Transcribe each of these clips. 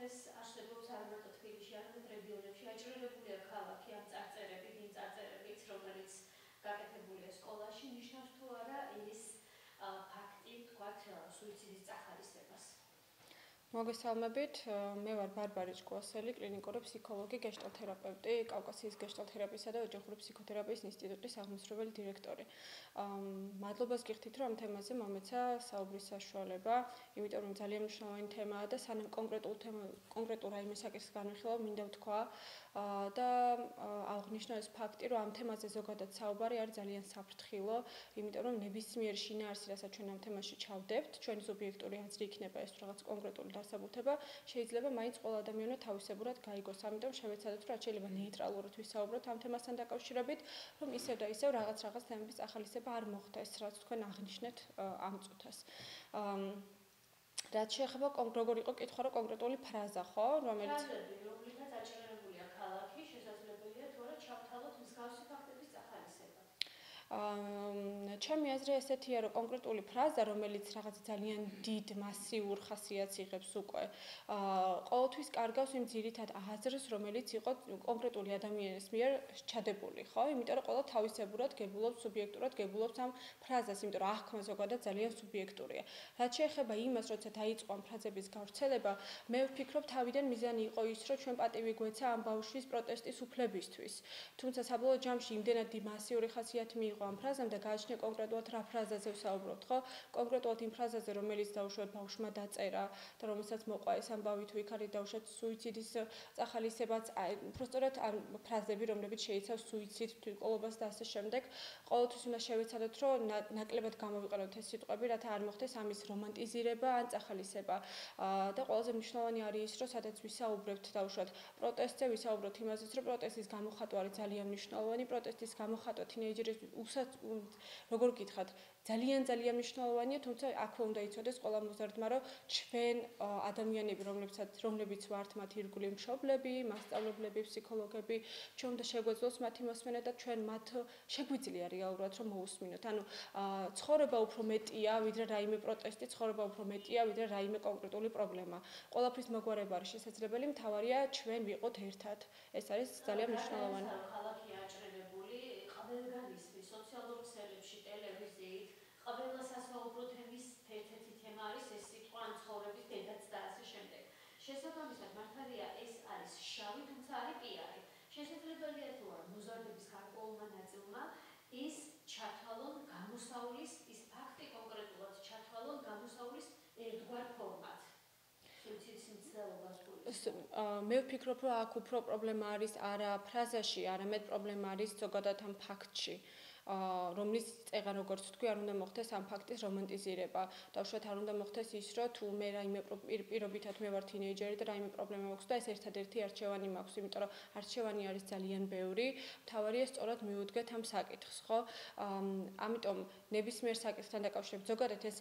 დღეს არსებობს არა მარტო თბილისში, არამედ რეგიონებში აჭრილებულია ქალაქი ამ წარწერებით, იმ წარწერებით, რომელიც გაკეთებულია სკოლაში, ნიშნავს თუ არა ის ფაქტი, თქვათ, სუიციდის წახალისებას. მოგესალმებით, მე ვარ ბარბარე ჭკუასელი, კლინიკური ფსიქოლოგი, გეშტალთერაპევტი, კავკასიის გეშტალთერაპიისა და ოჯახური ფსიქოთერაპიის ინსტიტუტის აღმასრულებელი დირექტორი. მადლობას გიხდით, რომ ამ თემაზე მომეცა საუბრის საშუალება, იმიტომ რომ ძალიან მნიშვნელოვანი თემაა და სანამ კონკრეტულ რაიმე საკითხს განვიხილავ, მინდა ვთქვა და აღნიშნო ეს ფაქტი, რომ ამ თემაზე ზოგადად საუბარი არის ძალიან საფრთხილო, იმიტომ რომ ნებისმიერ შინაარსი, რასაც ჩვენ ამ თემაში ჩავდებთ, ჩვენი სუბიექტური აზრი იქნება ეს რაღაც კონკრეტული დასაბუთება, შეიძლება მაინც ყველა ადამიანმა თავისებურად გაიგოს. ამიტომ შევეცადოთ, რომ შეიძლება ნეიტრალურად ვისაუბროთ ამ თემასთან დაკავშირებით, რომ ისევ და ისევ რაღაც თემების წახალისება არ მოხდეს, რაც თქვენ აღნიშნეთ ამ წუთას. რაც შეეხება როგორ იყო კითხვა, რომ კონკრეტული ფრაზა, ხო, რომელიც რომლითაც აჭრილებულია ქალაქი, შესაძლებელია თუ არა ჩავთვალოთ მსგავსი ფაქტების წახალისება. ჩემი აზრი ესეთია, რომ კონკრეტული ფრაზა, რომელიც რაღაც ძალიან დიდ მასიურ ხასიათს იღებს უკვე, ყოველთვის კარგავს იმ ძირითად აზრს, რომელიც იყო კონკრეტული ადამიანის მიერ ჩადებული, ხო? იმიტომ რომ ყველა თავისებურად გებულობს, სუბიექტურად გებულობს ამ ფრაზას, იმიტომ რომ აღქმა ზოგადად ძალიან სუბიექტურია. რაც შეეხება იმას, როცა დაიწყო ამ ფრაზების გავრცელება, მე ვფიქრობ, თავიდან მიზანი იყო ის, რომ ჩვენ პატივი გვეცა ამ ბავშვის პროტესტის უფლებისთვის. თუმცა საბოლოო ჯამში იმდენად მასიური ხასიათი მიიღო ამ ფრაზამ და გააჩნია კონკრეტულად რა ფრაზაზე ვსაუბრობთ, ხო? კონკრეტულად იმ ფრაზაზე, რომელიც დაუშვათ ბავშვმა დაწერა და რომელსაც მოყვა ეს ამბავი თუ იქ არის დაუშვათ სუიციდის წახალისებაც, უბრალოდ ამ ფრაზები, რომლებიც შეიცავს სუიციდს, თვითმკვლელობას და ასე შემდეგ. ყოველთვის უნდა შევეცადოთ, რომ ნაკლებად გამოვიყენოთ ეს სიტყვები, რათა არ მოხდეს ამის რომანტიზირება ან წახალისება. და ყველაზე მნიშვნელოვანი არის ის, რომ სადაც ვისაუბრებთ დაუშვათ პროტესტზე, ვისაუბროთ იმაზეც, რომ პროტესტის გამოხატვა არის ძალიან მნიშვნელოვანი, პროტესტის გამოხატვა თინეიჯერისთვის როგორ გითხრათ, ძალიან მნიშვნელოვანია, თუმცა აქვე უნდა იცოდეს ყველა მოზარდმა, რომ ჩვენ ადამიანები, რომლებიც ვართ მათ ირგვლივ მშობლები, მასწავლებლები, ფსიქოლოგები, ჩვენ უნდა შეგვეძლოს მათი მოსმენა და ჩვენ მათ შეგვიძლია რეალურად რომ მოусმინოთ. ანუ ცხოვრება უფრო მეტია, ვიდრე რაიმე პროტესტი, ცხოვრება უფრო მეტია, ვიდრე რაიმე კონკრეტული პრობლემა. ყველაფრის მოგვარება არის შესაძლებელი, მთავარია ჩვენ ვიყოთ ერთად. ეს არის ძალიან მნიშვნელოვანი. ქალაქი აჭრილებული, ყველგან ისმის სოციალურ ქსელებში, ტელევიზიით, ყველა სასაუბრო თემის ერთ-ერთი თემა არის ეს სიტყვა ან ცხოვრების დედაც და ასე შემდეგ. შესაბამისად, მართალია ეს არის შავი, თუმცა არის პიარი. შესაძლებელია თუ არა მოზარდების გარკვეულმა ნაწილმა ის ჩათვალონ გამოსავლის, ის ფაქტი კონკრეტულად ჩათვალონ გამოსავლის ერთგვარ ფორმად. სუიციდის მცდელობას მე ვფიქრობ, რომ აქ უფრო პრობლემა არის არა ფრაზაში, არამედ პრობლემა არის ზოგადად ამ ფაქტში. რომლის წეღან როგორც თქვი, არ უნდა მოხდეს ამ ფაქტის რომანტიზირება. დაუშვათ არ უნდა მოხდეს ის, რომ თუ მე რაიმე პირობითად მე ვარ თინეიჯერი და რაიმე პრობლემა მაქვს და ეს ერთადერთი არჩევანი მაქვს, იმიტომ რომ არჩევანი არის ძალიან ბევრი, მთავარია სწორად მივუდგეთ ამ საკითხს, ხო? ამიტომ ნებისმიერ საკითხთან დაკავშირებით ზოგადად ეს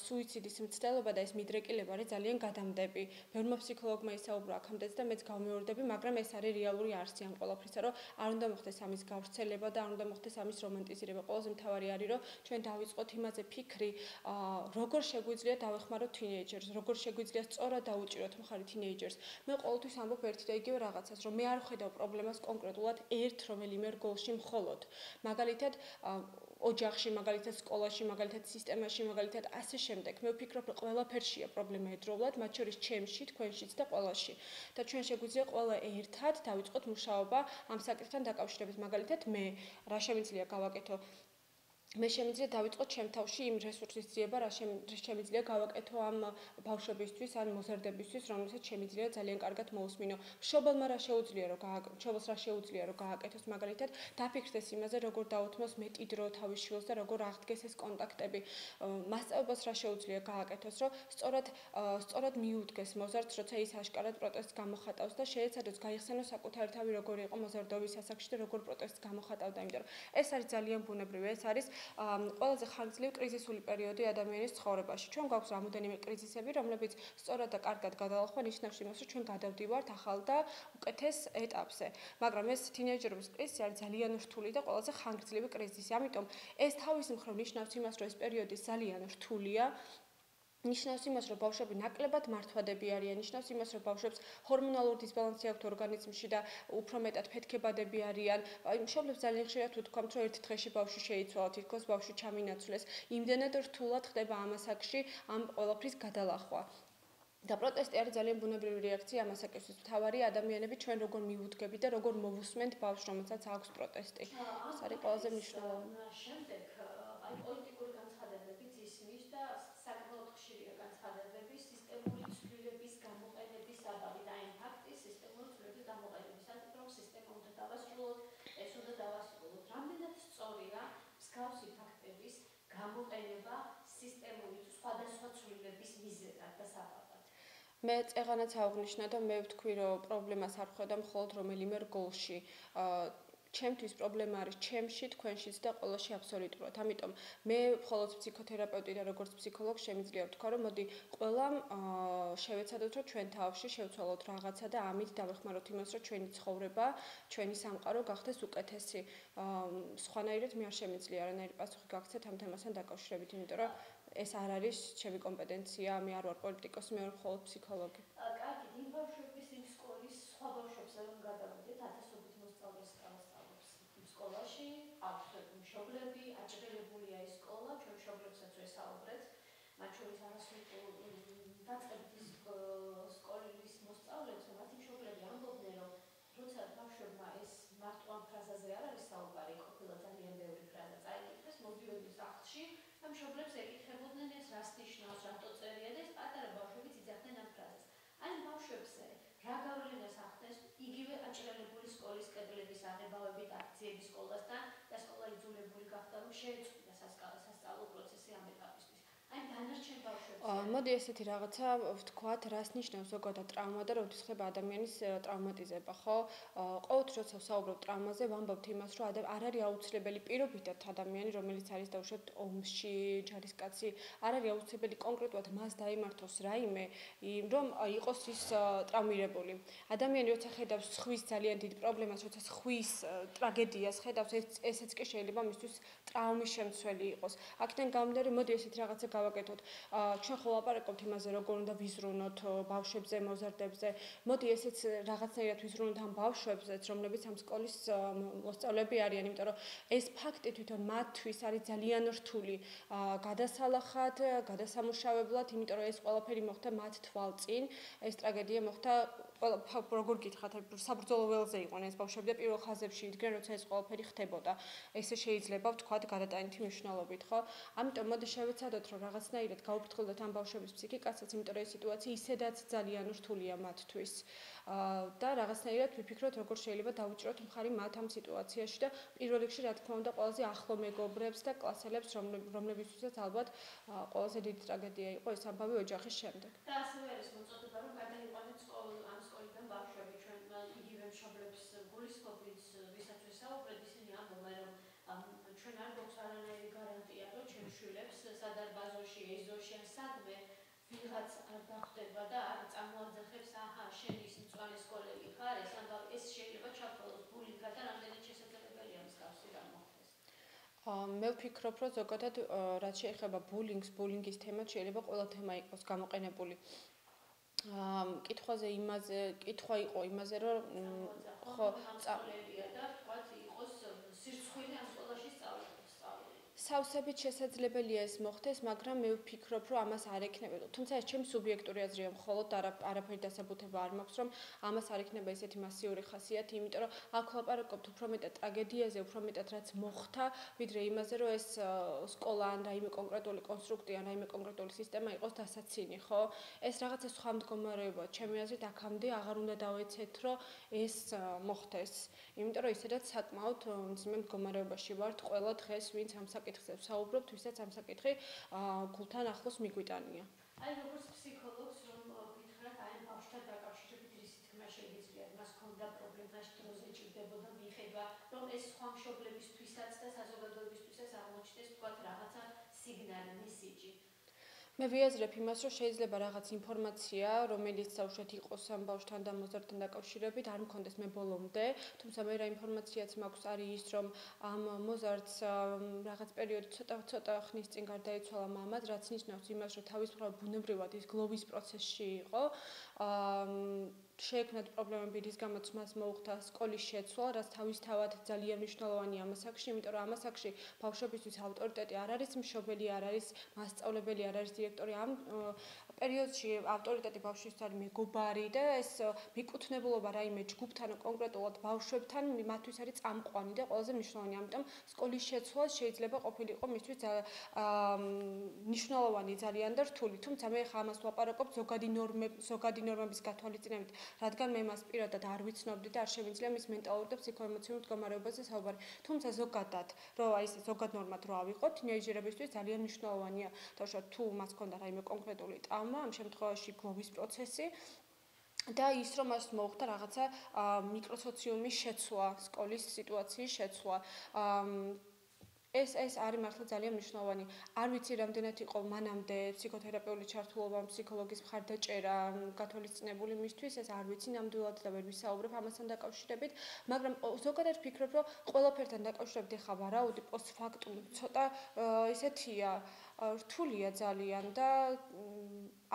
სუიციდის მცდელობა და ეს მიდრეკილება არის ძალიან გადამდები. ბევრმა ფსიქოლოგმა ისაუბრა აქამდეც და მეც გავმეორდები, მაგრამ ეს არის რეალური არსი ამ ყველაფრისა, რომ არ უნდა მოხდეს ამის გავრცელება და არ უნდა მოხდეს ამის რომანტიზირება. ყველაზე მთავარი არის, რომ ჩვენ დავიწყოთ იმაზე ფიქრი, როგორ შეგვიძლია დავეხმაროთ თინეიჯერს, როგორ შეგვიძლია სწორად დაუჭიროთ მხარი თინეიჯერს. მე ყოველთვის ამბობ ერთი და იგივე რაღაცას, რომ მე არ ვხედავ პრობლემას კონკრეტულად ერთ რომელიმე რგოლში მხოლოდ. მაგალითად, ოჯახში, მაგალითად სკოლაში, მაგალითად სისტემაში, მაგალითად ასე შემდეგ. მე ვფიქრობ, რომ ყველაფერშია პრობლემა ერთდროულად, მათ შორის ჩემში, თქვენშიც და ყველაში. და ჩვენ შეგვიძლია ყველა ერთად დავიწყოთ მუშაობა ამ საკითხთან დაკავშირებით. მაგალითად, მე რა შემიძლია გავაკეთო? მე შემიძლია დავიწყოთ ჩემ თავში იმ რესურსის ძიება, რა შემიძლია გავაკეთო ამ ბავშვებისთვის, ან მოზარდებისთვის, რომელსაც შემიძლია ძალიან კარგად მოусმინო. მშობელმა რა შეუძლია რომ გააკეთოს, მაგალითად, დაფიქრდეს იმაზე, როგორ დაუთმოს მეტი დრო თავის შვილს და როგორ აღდგეს ეს კონტაქტები. მასწავლებლს რა შეუძლია გააკეთოს, რომ სწორად მიუდგეს მოზარდს, როცა ის აშკარად პროტესტს გამოხატავს და შეეცადოს გაიხსენოს საკუთარი თავი, როგორ იყო მოზარდობის ასაკში და როგორ პროტესტს გამოხატავდა, იმიტომ რომ ეს არის ძალიან ბუნებრივი, ეს არის ყველაზე ხანგრძლივი კრიზისული პერიოდი ადამიანის ცხოვრებაში. ჩვენ გვაქვს რამოდენიმე კრიზისები, რომლებიც სწორად და კარგად გადაალახვა ნიშნავს იმას, რომ ჩვენ გადავდივართ ახალ და უკეთეს ეტაპზე. მაგრამ ეს თინეიჯერობის კრიზისი არის ძალიან რთული და ყველაზე ხანგრძლივი კრიზისი. ამიტომ ეს თავის მხრივ ნიშნავს იმას, რომ ეს პერიოდი ძალიან რთულია. ნიშნავს იმას, რომ ბავშვები ნაკლებად მართვადები არიან, ნიშნავს იმას, რომ ბავშვებს ჰორმონალური დისბალანსი აქვთ ორგანიზმში და უფრო მეტად ფეთქებადები არიან. მშობლებს ძალიან ხშირად ვთქვამთ, რომ ერთ დღეში ბავშვი შეიცვალა, თითქოს ბავშვი ჩამინაცვლეს. იმდენად რთულად ხდება ამ ასაკში ამ ყველაფრის გადალახვა. და პროტესტი არის ძალიან ბუნებრივი რეაქცია ამ ასაკისთვის. მთავარია ადამიანები ჩვენ როგორ მივუდგებით და როგორ მოვუსმენთ ბავშვს, რომელსაც აქვს პროტესტი. ეს არის ყველაზე მნიშვნელოვანი. შემდეგ აი პოლიტიკური განცხადებებიც ისმის და საკმაოდ ხშირია განცხადებები სისტემური ცვლილების გამოყენების საბაბი და ამ ფაქტის სისტემური ცვლილების გამოყენების საკითხი, რომ სისტემა უნდა დავასრულოთ, ეს უნდა დავასრულოთ. რამდენად სწორია მსგავსი ფაქტების გამოყენება სისტემური სხვადასხვა ცვლილების მიზეზად და საბაბად? მე წეღანაც აღვნიშნა და მე ვთქვი, რომ პრობლემას არ ხვდა მხოლოდ რომელიმე რგოლში. ჩემთვის პრობლემა არის ჩემში, თქვენშიც და ყველაში აბსოლუტურად. ამიტომ მე მხოლოდ ფსიქოთერაპევტი და როგორც ფსიქოლოგი შემიძლია ვთქვა, რომ მოდი ყველამ შევეცადოთ, რომ ჩვენ თავში შევცვალოთ რაღაცა და ამით დავეხმაროთ იმას, რომ ჩვენი ცხოვრება, ჩვენი სამყარო გახდეს უკეთესი. სხვანაირად მე არ შემიძლია არანაირი პასუხი გაქცეთ ამ თემასთან დაკავშირებით, იმიტომ რომ ეს არ არის ჩემი კომპეტენცია, მე არ ვარ პოლიტიკოსი, მე ვარ მხოლოდ ფსიქოლოგი. კარგი, იმ ბავშვების იმ სკოლის სხვა ბავშვებზე რომ გადავიდეთ, ათასობით მოსწავლეს სწავლობს სკოლაში, აქვს მშობლები, აჭრელებულია ეს სკოლა, ჩვენ მშობლებსაც ვესაუბრეთ, მათ შორის დაწყებითი სკოლის მოსწავლეებს, მათი მშობლები ამბობდნენ, რომ როცა ბავშვებმა ეს მარტო ამ ფრაზაზე არ არის საუბარი, ყოფილა ძალიან ბევრი ფრაზა წაიკითხეს, მოდიოდნენ სახლში და მშობლებს ეკითხებოდნენ ეს რას ნიშნავს, რატო წერია და ეს პატარა ბავშვებიც იძახდნენ ამ ფრაზას. აი ბავშვებზე რა გავლენას ახდენს იგივე აჭრელებული სკოლის კედლების აღებავებით აქციები სკოლასთან და სკოლა იძულებული გახდა რომ შეეწყვიტა სასწავლო პროცესი ამ ეტაპისთვის. აი დანარჩენ ბავშვებზე მოდი ესეთი რაღაცა ვთქვათ, რას ნიშნავს ზოგადად ტრავმა და როდის ხდება ადამიანის ტრავმატიზება, ხო? ყოველთვის როცა ვსაუბრობ ტრავმაზე, ვამბობთ იმას, რომ არ არის აუცილებელი პირობითად ადამიანი, რომელიც არის დაუშვათ ომში, ჯარისკაცი, არ არის აუცილებელი კონკრეტულად მას დაიმართოს რაიმე, რომ იყოს ის ტრავმირებული. ადამიანი როცა ხედავს ხვის ძალიან დიდ პრობლემას, როცა ხვის ტრაგედიას ხედავს, ესეც კი შეიძლება მისთვის ტრავმის შემცველი იყოს. აქედან გამომდინარე, მოდი ესეთი რაღაცა გავაკეთოთ. ჩვენ ხო ლაპარაკობთ იმაზე, როგორ უნდა ვიზრუნოთ ბავშვებზე, მოზარდებზე. მოდი ესეც რაღაცნაირად ვიზრუნოთ ამ ბავშვებზეც, რომლებიც ამ სკოლის მოსწავლეები არიან, იმიტომ რომ ეს ფაქტი თვითონ მათთვის არის ძალიან რთული გადასალახად, გადასამუშავებლად, იმიტომ რომ ეს ყველაფერი მოხდა მათ თვალწინ, ეს ტრაგედია მოხდა როგორ გითხრათ, საბრძოლო ველზე იყვნენ ეს ბავშვები და პირველ ხაზებში იდგნენ, როცა ეს ყველაფერი ხდებოდა. ესე შეიძლება ვთქვათ გადატანითი მნიშვნელობით, ხო? ამიტომ მოდი შევეცადოთ, რომ რაღაცნაირად გაუფრთხილდეთ ამ ბავშვების ფსიქიკასაც, იმიტომ რომ ეს სიტუაცია ისედაც ძალიან რთულია მათთვის. და რაღაცნაირად ვიფიქროთ, როგორ შეიძლება დავუჭიროთ მხარი მათ ამ სიტუაციაში და პირველ რიგში, რა თქმა უნდა, ყველაზე ახლო მეგობრებს და კლასელებს, რომლებისთვისაც ალბათ ყველაზე დიდი ტრაგედია იყო ეს ამბავი ოჯახის შემდეგ. და ასევე არის მოწოდება, რომ გადაიყვანეთ ამ სკოლიდან ბავშვები, ჩვენ იგივე მშობლებს გულისხმობთ, ვისაც ვესაუბრეთ, ისინი ამბობენ, რომ ჩვენ არ გვაქვს არანაირი გარანტია, რომ ჩემ შვილებს სადარბაზოში, ეზოში ან სადმე ვიღაც არ დახვდება და არ წამოაძახებს, აჰა, შენ ის მწვანე სკოლელი ხარ, ეს შეიძლება ჩაფოლოს ბულინგად და რამდენად შესაძლებელია მსგავსი რამ მოხდეს. მე ვფიქრობ, რომ ზოგადად რაც შეეხება ბულინგის თემად შეიძლება ყველა თემა იყოს გამოყენებული. კითხვა იყო იმაზე, რომ ხო, სწავლელია და თქვათ იყოს სირცხვილი ამ სკოლაში სწავლება. სავსებით შესაძლებელია ეს მოხდეს, მაგრამ მე ვფიქრობ, რომ ამას არ ექნებოდა. თუმცა ეს ჩემი სუბიექტური აზრია, მხოლოდ არაფერი დასაბუთება არ მაქვს, რომ ამას არ ექნება ესეთი მასიური ხასიათი, იმიტომ რომ აქ ლაპარაკობთ უფრო მეტად ტრაგედიაზე, უფრო მეტად რაც მოხდა, ვიდრე იმაზე, რომ ეს სკოლა ან რაიმე კონკრეტული კონსტრუქცია, ან რაიმე კონკრეტული სისტემა იყოს დასაცინი, ხო? ეს რაღაცა სხვა მდგომარეობაა. ჩემი აზრით, აქამდე აღარ უნდა დავეცეთ, რომ ეს მოხდეს. იმიტომ რომ ისედაც საკმაოდ მძიმე მდგომარეობაში ვართ ყველა დღეს, ვინც ამ საკითხზე ვსაუბრობთ, ვისაც ამ საკითხი გულთან ახლოს მიგვიტანია. აი როგორც ფსიქოლოგს რომ გითხრათ, აი ბავშვთან დაკავშირებით რისი თქმა შეგიძლიათ, მას ჰქონდა პრობლემა, დროზე ჭირდებოდა მიხედვა, რომ ეს სხვა მშობლებისთვისაც და საზოგადოებისთვისაც აღმოჩნდეს თქვათ რაღაცა სიგნალი, მესიჯი. მე ვიაზრებ იმას, რომ შეიძლება რაღაც ინფორმაცია, რომელიც საერთოდ იყოს ამ ბავშვთან და მოზარდთან დაკავშირებით, არ მქონდეს მე ბოლომდე, თუმცა მე რა ინფორმაციაც მაქვს არის ის, რომ ამ მოზარდს რაღაც პერიოდი ცოტა ხნის წინ გარდაიცვალა მამაც, რაც ნიშნავს იმას, რომ თავისუფლად ბუნებრივად ის გლოვის პროცესში იყო. შეექმნათ პრობლემები, რის გამოც მას მოუხდა სკოლის შეცვლა, რაც თავისთავად ძალიან მნიშვნელოვანია ამ საკში, იმიტომ რომ ამ საკში ბავშვებისთვის ავტორიტეტი არ არის მშობელი, არ არის მასწავლებელი, არ არის დირექტორი. ამ პერიოდში ავტორიტეტი ბავშვისთვის არის მეგობარი და ეს მიკუთვნებულობა რაიმე ჯგუფთან, კონკრეტულად ბავშვებთან, მათთვის არის წამყვანი და ყველაზე მნიშვნელოვანი. ამიტომ სკოლის შეცვლა შეიძლება ყოფილიყო მისთვის მნიშვნელოვანი ძალიან და რთული. თუმცა მე ხა ამას ვაპარაკობ ზოგადი ნორმების გათვალისწინებით, რადგან მე მას პირადად არ ვიცნობდი და არ შემიძლია მის მენტალურ და ფსიქოემოციურ მდგომარეობაზე საუბარი. თუმცა ზოგადად, რომ აი ეს ზოგად ნორმად რო ავიღოთ, თინეიჯერებისთვის ძალიან მნიშვნელოვანია, თავშოთ თუ მას ჰქონდა რაიმე კონკრეტული ტრავმა, ამ შემთხვევაში გლოვის პროცესი და ის რომ მას მოუხდა რაღაცა მიკროსოციუმის შეცვლა, სკოლის სიტუაციის შეცვლა. ეს არის მართლა ძალიან მნიშვნელოვანი. არ ვიცი რამდენად იყო მანამდე ფსიქოთერაპიული ჩართულობა, ფსიქოლოგის მხარდაჭერა გათვალისწინებული მისთვის, ეს არ ვიცი ნამდვილად და ვერ ვისაუბრებ ამასთან დაკავშირებით, მაგრამ ზოგადად ვფიქრობ, რომ ყველაფერთან დაკავშირებით ეხა ვარაუდი პოსტფაქტუმ ცოტა ისეთია რთულია ძალიან და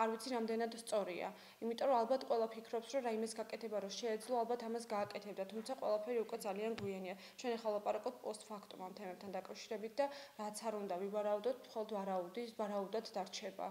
არ ვიცი რამდენად სწორია. იმიტომ რომ ალბათ ყველა ფიქრობს, რომ რაიმეს გაკეთება რო შეეძლო, ალბათ ამას გააკეთებდა, თუმცა ყველაფერი უკვე ძალიან გვიანია. ჩვენ ახლა ვაპარაკობთ პოსტფაქტუმ ამ თემებთან დაკავშირებით და რაც არ უნდა ვივარაუდოთ, მხოლოდ ვარაუდად დარჩება.